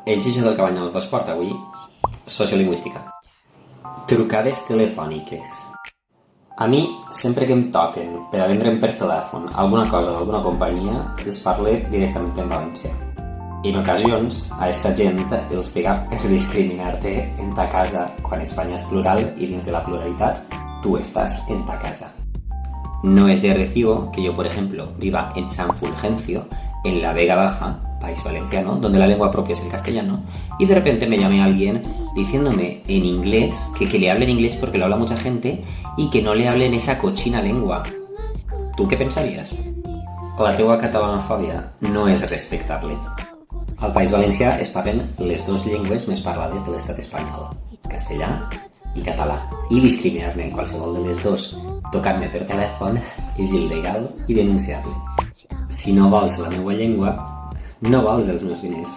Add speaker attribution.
Speaker 1: El Gigi del Cabanyal vos porta avui sociolingüística. Trucades telefòniques. A mi, sempre que em toquen per a vendre'm per telèfon alguna cosa d'alguna companyia, els parle directament en valencià. En ocasions, a esta gent els pega per discriminar-te en ta casa quan Espanya és plural i dins de la pluralitat tú estás en ta casa. No es de recibo que yo, por ejemplo, viva en San Fulgencio, en la Vega Baja, país valenciano, donde la lengua propia es el castellano, y de repente me llame alguien diciéndome en inglés que le hable en inglés porque lo habla mucha gente y que no le hable en esa cochina lengua. ¿Tú qué pensarías? La teua catalanofòbia no és respectable. Al País Valencià es parlen les dues llengües més parlades de l'estat espanyol, castellà i català, i discriminar-me en qualsevol de les dues, tocar-me per telèfon, és il·legal i denunciable. Si no vols la meva llengua, no vols els meus diners.